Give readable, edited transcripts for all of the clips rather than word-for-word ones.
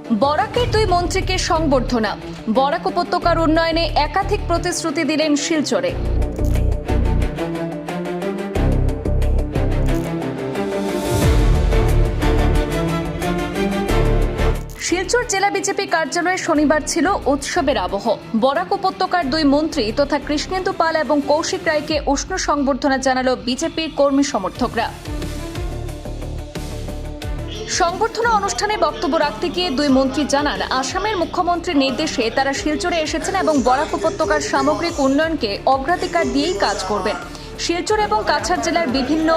বরাকের দুই মন্ত্রীকে সংবর্ধনা। বরাক উপত্যকার উন্নয়নে একাধিক প্রতিশ্রুতি দিলেন শিলচরে। শিলচর জেলা বিজেপি কার্যালয়ে শনিবার ছিল উৎসবের আবহ। বরাক উপত্যকার দুই মন্ত্রী তথা কৃষ্ণেন্দু পাল এবং কৌশিক রায়কে উষ্ণ সংবর্ধনা জানালো বিজেপির কর্মী সমর্থকরা। সংবর্ধনা অনুষ্ঠানে বক্তব্য রাখতে গিয়ে দুই মন্ত্রী জানান, আসামের মুখ্যমন্ত্রীর নির্দেশে তারা শিলচরে এসেছেন এবং বরাক উপত্যকার সামগ্রিক উন্নয়নকে অগ্রাধিকার দিয়েই কাজ করবেন। শিলচর এবং কাছাড় জেলার বিভিন্ন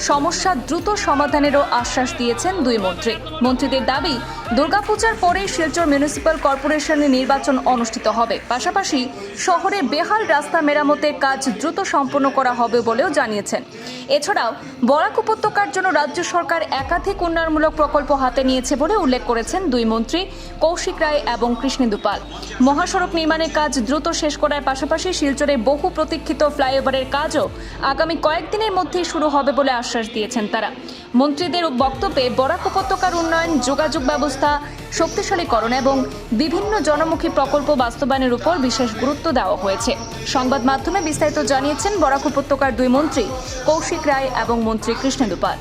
সমস্যা দ্রুত সমাধানেরও আশ্বাস দিয়েছেন দুই মন্ত্রী। মন্ত্রীদের দাবি, দুর্গাপূজার পরেই শিলচর মিউনিসিপ্যাল কর্পোরেশনের নির্বাচন অনুষ্ঠিত হবে। পাশাপাশি শহরে বেহাল রাস্তা মেরামতের কাজ দ্রুত সম্পন্ন করা হবে বলেও জানিয়েছেন। এছাড়াও বরাক উপত্যকার জন্য রাজ্য সরকার একাধিক উন্নয়নমূলক প্রকল্প হাতে নিয়েছে বলে উল্লেখ করেছেন দুই মন্ত্রী কৌশিক রায় এবং কৃষ্ণেন্দু পাল। মহাসড়ক নির্মাণের কাজ দ্রুত শেষ করার পাশাপাশি শিলচরে বহু প্রতীক্ষিত ফ্লাইওভারের কাজও আগামী কয়েকদিনের মধ্যেই শুরু হবে বলে আশ্বাস দিয়েছেন তারা। মন্ত্রীদের বক্তব্যে বরাক উপত্যকার উন্নয়ন, যোগাযোগ ব্যবস্থা শক্তিশালীকরণ এবং বিভিন্ন জনমুখী প্রকল্প বাস্তবায়নের উপর বিশেষ গুরুত্ব দেওয়া হয়েছে। সংবাদ মাধ্যমে বিস্তারিত জানিয়েছেন বরাক উপত্যকার দুই মন্ত্রী কৌশিক রায় এবং মন্ত্রী কৃষ্ণেন্দু পাল।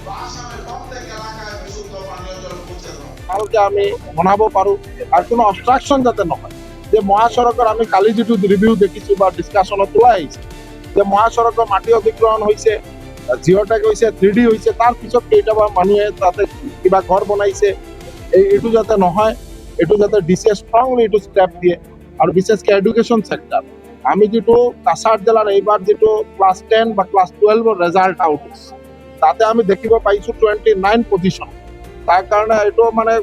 আমি বনাব পাৰো আৰু কোনো অবষ্ট্ৰাকশ্যন যাতে নহয়। যে মহাসড়কৰ আমি কালি যিটো ৰিভিউ দেখিছোঁ বা ডিছকাশ্যনত ওলাই আহিছে যে মহাসড়কৰ মাটি অধিগ্ৰহণ হৈছে, জিঅ'টেক হৈছে, 3D হৈছে, তাৰ পিছত কেইটামান মানুহে তাতে কিবা ঘৰ বনাইছে। এইটো যাতে নহয়, এইটো যাতে ডিচিয়ে ষ্ট্ৰংলি এইটো ষ্টেপ দিয়ে। আৰু বিশেষকৈ এডুকেশ্যন চেক্টৰ, আমি যিটো কাছাৰ জিলাৰ এইবাৰ যিটো ক্লাছ 10 বা ক্লাছ 12ৰ ৰেজাল্ট আউট হৈছে, তাতে আমি দেখিব পাইছোঁ 29 পজিশ্যন। তাৰ কাৰণে এইটো মানে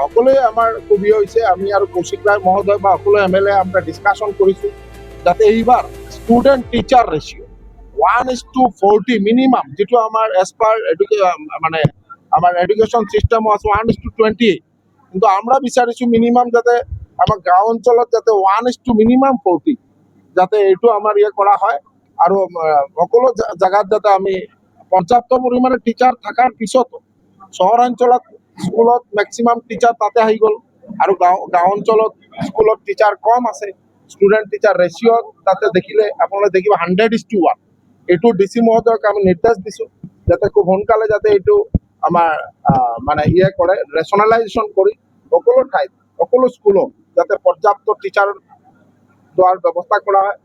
সকলোৱে আমাৰ কবি হৈছে। আমি আৰু কৌশিক ৰায় মহোদয় বা সকলো MLA আমরা ডিছকাশ্যন কৰিছোঁ যাতে এইবাৰ ষ্টুডেণ্ট টিচাৰ ৰেচিঅ' 1:40 মিনিমাম, যিটো আমাৰ এজ পাৰ মানে আমাৰ এডুকেশ্যন চিষ্টেম আছে 1:20, কিন্তু আমরা বিচাৰিছোঁ মিনিমাম যাতে আমাৰ গাঁও অঞ্চলত যাতে 1:40 যাতে এইটো আমাৰ কৰা হয়। আৰু সকলো জাগাত যাতে আমি পৰ্যাপ্ত পৰিমাণে টিচাৰ থকাৰ পিছতো চহৰাঞ্চলত স্কুলত মেক্সিমাম টিচাৰ তাতে আহি গ'ল আৰু গাঁও অঞ্চলত স্কুলত টিচাৰ কম আছে। ষ্টুডেণ্ট টিচাৰ ৰেচিঅ' তাতে দেখিলে আপোনালোকে দেখিব 100:1। এইটো ডিচি মহোদয়ক আমি নিৰ্দেশ দিছোঁ যাতে খুব সোনকালে যাতে এইটো আমাৰ মানে কৰে, ৰেচনেলাইজেশ্যন কৰি সকলো ঠাইত সকলো স্কুলত যাতে পৰ্যাপ্ত টিচাৰ দেওয়ার ব্যবস্থা করা হয়।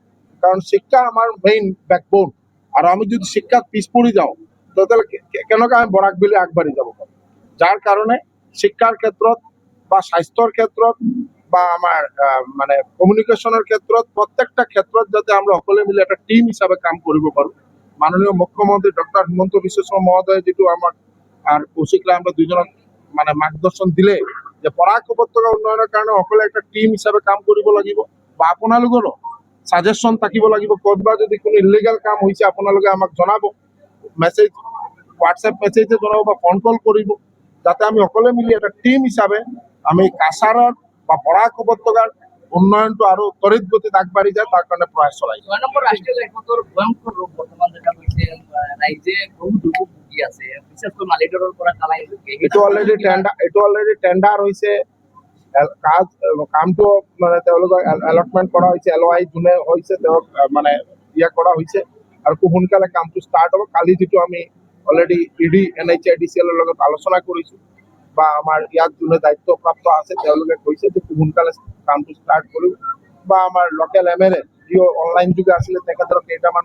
কারণ শিক্ষা আমার মেইন ব্যাকবোন, আর আমি যদি শিক্ষাত পিছ পড়ি যাও তাহলে কেনেকৈ আমি বরাক বিলে আগবাঢ়ি যাব পাৰোঁ। যার কারণে শিক্ষার ক্ষেত্ৰত বা স্বাস্থ্যৰ ক্ষেত্ৰত বা আমাৰ মানে কমিউনিকেশ্যনৰ ক্ষেত্ৰত প্ৰত্যেকটা ক্ষেত্ৰত যাতে আমরা সকলে মিলে একটা টিম হিসাবে কাম কৰিব পাৰোঁ। মাননীয় মুখ্যমন্ত্রী ডক্টর হিমন্ত বিশ্ব শৰ্মা মহোদয় যিটো আমাৰ আর কৌশিক রায় আমরা দুজনক মানে মার্গদর্শন দিলে যে বরাক উপত্যকা উন্নয়নের কাৰণে সকলে একটা টিম হিসাবে কাম কৰিব লাগিব। বা আপোনালোকৰো সাজেশন থাকিব লাগিব, ক'তবা যদি কোনো ইলিগেল কাম হৈছে আপোনালোকে আমাক জনাব, মেছেজ হোৱাটছএপ মেছেজে জনাব বা ফোন কল কৰিব, যাতে আমি সকলে মিলি এটা টিম হিসাবে আমি কাছাৰৰ বা বরাক উপত্যকাৰ উন্নয়নটো আৰু ত্বৰিত গতিত আগবাঢ়ি যায় তাৰ কাৰণে প্ৰয়াস চলাইছে। 9 নম্বৰ ৰাষ্ট্ৰীয় ঘাইপথৰ ভয়ংকৰ ৰূপ বৰ্তমান দেখা গৈছে। ৰাইজে বহু দুৰ্ভোগ ভুগি আছে, বিশেষকৈ মালিগাঁৱৰ পৰা কালাইলৈকে। এইটো অলৰেডি টেণ্ডাৰ হৈছে, কামটো মানে তেওঁলোকক এলটমেণ্ট কৰা হৈছে, LOI যোনে হৈছে তেওঁক মানে কৰা হৈছে আৰু খুব সোনকালে কামটো ষ্টাৰ্ট হ'ব। কালি যিটো আমি অলৰেডি ED NHIDCL ৰ লগত আলোচনা কৰিছোঁ বা আমাৰ ইয়াত যোনে দায়িত্বপ্ৰাপ্ত আছে তেওঁলোকে কৈছে যে খুব সোনকালে কামটো ষ্টাৰ্ট কৰিব। বা আমাৰ লোকেল MLA যি অনলাইন যোগে আছিলে তেখেতৰ কেইটামান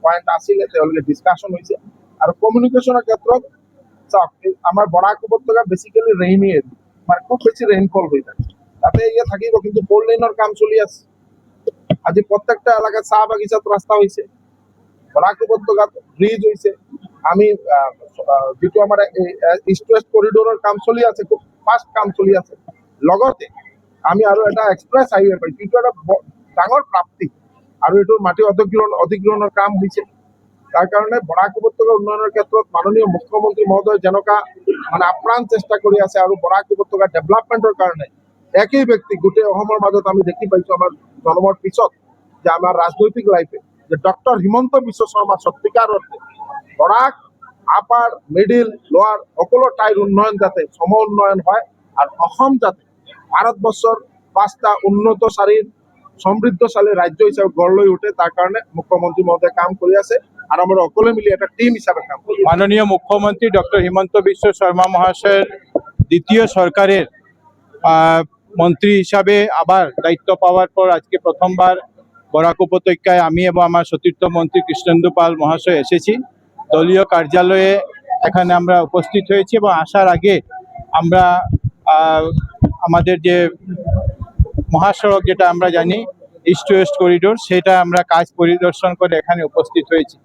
পইণ্ট আছিলে, তেওঁলোকে ডিছকাশ্যন হৈছে। আৰু কমিউনিকেশ্যনৰ ক্ষেত্ৰত চাওক, আমাৰ বৰাক উপত্যকা বেচিকেলি ৰেইনি এৰিয়া, মানে খুব বেছি ৰেইনফল হৈ থাকে, তাতে থাকিব। কিন্তু 4 লেনৰ কাম চলি আছে। আজি প্ৰত্যেকটা এলেকাত চাহ বাগিচাত ৰাস্তা হৈছে, বৰাক উপত্যকাত ব্ৰিজ হৈছে। আমি যিটো আমাৰ ইষ্ট ৱেষ্ট কৰিডৰৰ কাম চলি আছে, খুব ফাষ্ট কাম চলি আছে। লগতে আমি আৰু এটা এক্সপ্ৰেছ হাইৱে পাইছোঁ, এইটো এটা ডাঙৰ প্ৰাপ্তি আৰু এইটোৰ মাটি অধিগ্ৰহণৰ কাম হৈছে। তাৰ কাৰণে বৰাক উপত্যকা উন্নয়নৰ ক্ষেত্ৰত মাননীয় মুখ্যমন্ত্ৰী মহোদয় যেনেকুৱা মানে আপ্ৰাণ চেষ্টা কৰি আছে আৰু বৰাক উপত্যকা ডেভেলপমেণ্টৰ কাৰণে একই ব্যক্তি গোটেই অসমৰ মাজত আমি দেখি পাইছোঁ আমাৰ জন্মৰ পিছত যে আমাৰ ৰাজনৈতিক লাইফে যে ডক্টৰ হিমন্ত বিশ্ব শৰ্মা সত্যিকাৰ অৰ্থে বৰাক আপাৰ, মিডিল, লোৱাৰ সকলো ঠাইৰ উন্নয়ন যাতে সম উন্নয়ন হয় আর অসম যাতে ভারতবর্ষৰ 5টা উন্নত শাৰীৰ সমৃদ্ধশালী ৰাজ্য হিচাপে গঢ় লৈ উঠে তাৰ কাৰণে মুখ্যমন্ত্ৰী মহোদয়ে কাম কৰি আছে আৰু আমাৰ সকলোৱে মিলি এটা টিম হিচাপে কাম কৰি আছে। মাননীয় মুখ্যমন্ত্রী ডক্টর হিমন্ত বিশ্ব শর্মা মহাশয়ের দ্বিতীয় সরকারের মন্ত্রী হিসাবে আবার দায়িত্ব পাওয়ার পর আজকে প্রথমবার বরাক উপত্যকায় আমি এবং আমার সতীর্থ মন্ত্রী কৃষ্ণেন্দু পাল মহাশয় এসেছি। দলীয় কার্যালয়ে এখানে আমরা উপস্থিত হয়েছি এবং আসার আগে আমরা আমাদের যে মহাসড়ক যেটা আমরা জানি ইস্ট ওয়েস্ট করিডোর, সেটা আমরা কাজ পরিদর্শন করে এখানে উপস্থিত হয়েছি।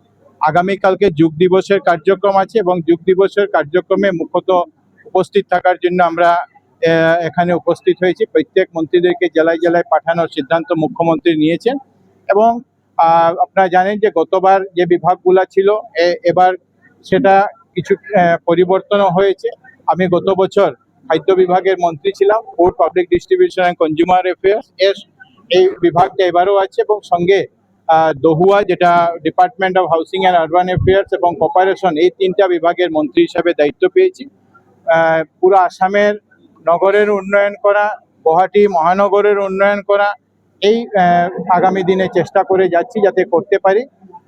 আগামীকালকে যোগ দিবসের কার্যক্রম আছে এবং যোগ দিবসের কার্যক্রমে মুখ্যত উপস্থিত থাকার জন্য আমরা এখানে উপস্থিত হয়েছি। প্রত্যেক মন্ত্রীদেরকে জেলায় জেলায় পাঠানোর সিদ্ধান্ত মুখ্যমন্ত্রী নিয়েছেন এবং আপনারা জানেন যে গতবার যে বিভাগগুলো ছিল এবার সেটা কিছু পরিবর্তনও হয়েছে। আমি গত বছর খাদ্য বিভাগের মন্ত্রী ছিলাম, food public distribution and consumer affairs এই বিভাগটা এবারও আছে এবং সঙ্গে দহুয়া যেটা department of housing and urban affairs এবং কর্পোরেশন, এই 3টা বিভাগের মন্ত্রী হিসাবে দায়িত্ব পেয়েছি। পুরো আসামের নগরের উন্নয়ন করা, গুয়াহাটি মহানগরের উন্নয়ন করা, এই আগামী দিনে চেষ্টা করে যাচ্ছি যাতে করতে পারি।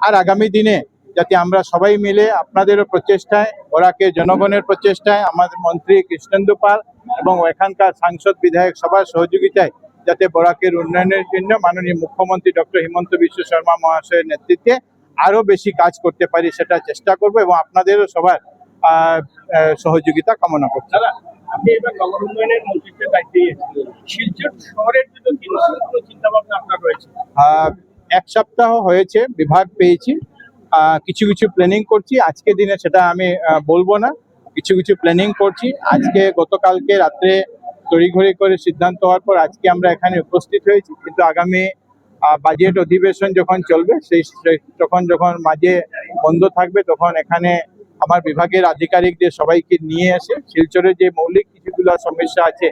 আর আগামী দিনে যাতে আমরা সবাই মিলে আপনাদেরও প্রচেষ্টায়, বরাকের জনগণের প্রচেষ্টায়, আমাদের মন্ত্রী কৃষ্ণেন্দু পাল এবং এখানকার সাংসদ বিধায়ক সবার সহযোগিতায় যাতে বরাকের উন্নয়নের জন্য মাননীয় মুখ্যমন্ত্রী ডক্টর হিমন্ত বিশ্ব শর্মা মহাশয়ের নেতৃত্বে আরো বেশি কাজ করতে পারি সেটা চেষ্টা করব এবং আপনাদেরও সবার সহযোগিতা কামনা করছি। আপনি এবার নগর উন্নয়নের মন্ত্রীত্বের দায়িত্বে এসেছিলেন, শিলচর শহরের জন্য কি নতুন চিন্তা ভাবনা আপনার রয়েছে? 1 সপ্তাহ হয়েছে বিভাগ পেয়েছি, কিছু কিছু প্ল্যানিং করছি। আজকে দিনে সেটা আমি বলবো না, কিছু কিছু প্ল্যানিং করছি। আজকে গতকালকে রাত্রে তড়িঘড়ি করে সিদ্ধান্ত হওয়ার পর আজকে আমরা এখানে উপস্থিত হয়েছি, কিন্তু আগামী বাজেট অধিবেশন যখন চলবে যখন মাঝে বন্ধ থাকবে তখন এখানে আমার বিভাগের আধিকারিকদের সবাইকে নিয়ে এসে শিলচরের যে মৌলিক কিছুগুলো সমস্যা আছে,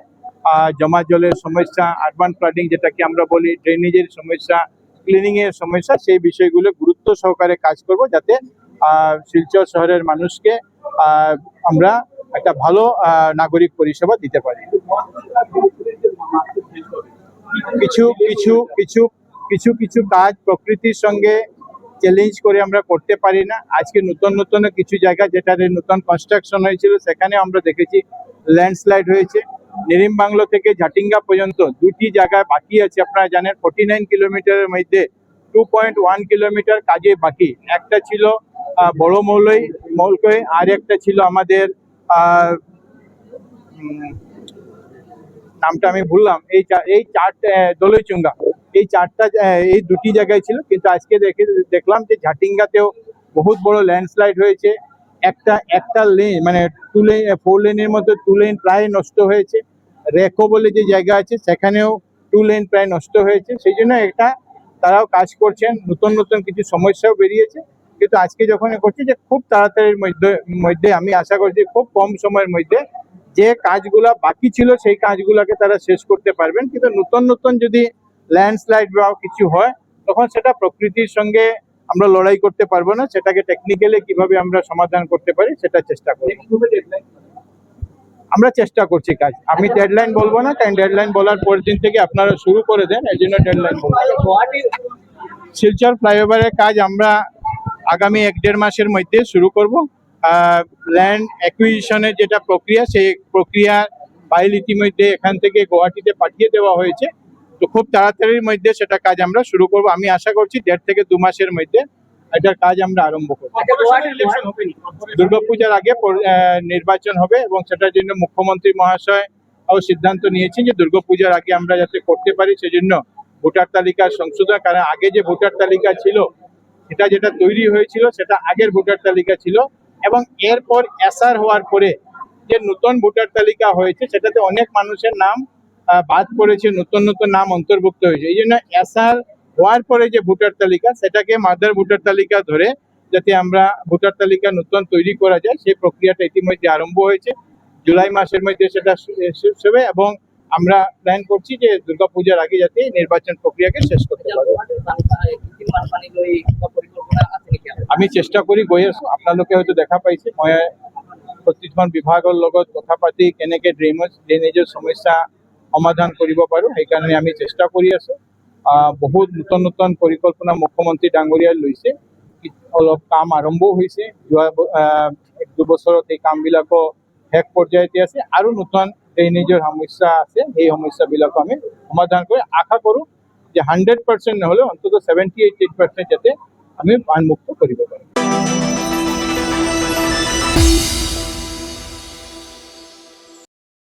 জমা জলের সমস্যা, আরবান ফ্লাডিং যেটাকে আমরা বলি, ড্রেনেজের সমস্যা, ক্লিনিং এর সমস্যা, সেই বিষয়গুলো গুরুত্ব সহকারে কাজ করব যাতে শিলচর শহরের মানুষকে আমরা একটা ভালো নাগরিক পরিষেবা দিতে পারি। কিছু কিছু কিছু কিছু কিছু কাজ প্রকৃতির সঙ্গে চ্যালেঞ্জ করে আমরা করতে পারি না। আজকে নতুন নতুন কিছু জায়গা যেটাতে নতুন কনস্ট্রাকশন হয়েছিল সেখানে আমরা দেখেছি ল্যান্ডস্লাইড হয়েছে। নিরিম বাংলো থেকে ঝাটিঙ্গা পর্যন্ত 2টি জায়গায় বাকি আছে। আপনারা জানেন 49 কিলোমিটারের মধ্যে 2.1 কিলোমিটার কাজে বাকি। একটা ছিল বড় মৌলকই, আর একটা ছিল আমাদের নামটা আমি ভুললাম, এই চারটা দলইচুঙ্গা, এই 2টি জায়গায় ছিল। কিন্তু আজকে দেখলাম যে ঝাটিঙ্গাতেও বহুত বড় ল্যান্ডস্লাইড হয়েছে। একটা লেন মানে 4 লেনের মধ্যে 2 লেন প্রায় নষ্ট হয়েছে। রেকো বলে যে জায়গা আছে সেখানেও 2 লেন প্রায় নষ্ট হয়েছে। সেই জন্য তারাও কাজ করছেন। নতুন নতুন কিছু সমস্যাও বেরিয়েছে, কিন্তু আজকে যখন করছি যে খুব তাড়াতাড়ির মধ্যে আমি আশা করছি খুব কম সময়ের মধ্যে যে কাজগুলা বাকি ছিল সেই কাজগুলোকে তারা শেষ করতে পারবেন। কিন্তু নতুন নতুন যদি ল্যান্ডস্লাইড বা কিছু হয় তখন সেটা প্রকৃতির সঙ্গে আমরা লড়াই করতে পারবো না, সেটাকে টেকনিক্যালি কিভাবে আমরা সমাধান করতে পারি সেটা চেষ্টা করব। আমরা চেষ্টা করছি কাজ, আমি ডেডলাইন বলবো না, কারণ ডেডলাইন বলার পরের দিন থেকে আপনারা শুরু করে দেন, এই জন্য ডেডলাইন বলবো। শিলচর ফ্লাইওভারের কাজ আমরা আগামী 1-1.5 মাসের মধ্যে শুরু করব। ল্যান্ড অ্যাকুইজিশনের যেটা প্রক্রিয়া, সেই প্রক্রিয়ার ফাইল ইতিমধ্যে এখান থেকে গুয়াহাটিতে পাঠিয়ে দেওয়া হয়েছে। তো খুব তাড়াতাড়ির মধ্যে সেটা কাজ আমরা শুরু করব। আমি আশা করছি 1.5 থেকে 2 মাসের মধ্যে এটার কাজ আমরা আরম্ভ করব। দুর্গাপূজার আগে নির্বাচন হবে এবং সেটার জন্য মুখ্যমন্ত্রী মহাশয় সিদ্ধান্ত নিয়েছেন যে দুর্গাপূজার আগে আমরা যাতে করতে পারি, সেজন্য ভোটার তালিকার সংশোধন। কারণ আগে যে ভোটার তালিকা ছিল সেটা যেটা তৈরি হয়েছিল সেটা আগের ভোটার তালিকা ছিল, এবং এরপর এসআর হওয়ার পরে যে নতুন ভোটার তালিকা হয়েছে সেটাতে অনেক মানুষের নাম বাদ পড়েছে, নতুন নতুন নাম অন্তর্ভুক্ত হয়েছে। এই জন্য এসআর হওয়ার পরে যে ভোটার তালিকা সেটাকে মাদার ভোটার তালিকা ধরে যাতে আমরা ভোটার তালিকা নতুন তৈরি করা যায়, সেই প্রক্রিয়াটা ইতিমধ্যে আরম্ভ হয়েছে। জুলাই মাসের মধ্যে সেটা শেষ হবে এবং আমরা প্ল্যান করছি যে দুর্গাপূজার আগে যাতে নির্বাচন প্রক্রিয়াকে শেষ করতে পারবো। আমি চেষ্টা করি গিয়ে আপনাদেরকে হয়তো দেখা পাইছি প্ৰতিখন বিভাগৰ লগত কথা পাতি কেনেকৈ ড্ৰেইনেজৰ সমস্যা সমাধান কৰিব পাৰোঁ সেইকাৰণে আমি চেষ্টা কৰি আছোঁ। বহুত নতুন নতুন পৰিকল্পনা মুখ্যমন্ত্ৰী ডাঙৰীয়াই লৈছে, অলপ কাম আৰম্ভও হৈছে, যোৱা 1-2 বছৰত এই কামবিলাকো শেষ পৰ্যায়তে আছে আৰু নতুন ড্ৰেইনেজৰ সমস্যা আছে, সেই সমস্যাবিলাকো আমি সমাধান কৰি আশা কৰোঁ যে 100% নহ'লেও অন্ততঃ 70-80% যাতে আমি বানমুক্ত কৰিব পাৰোঁ।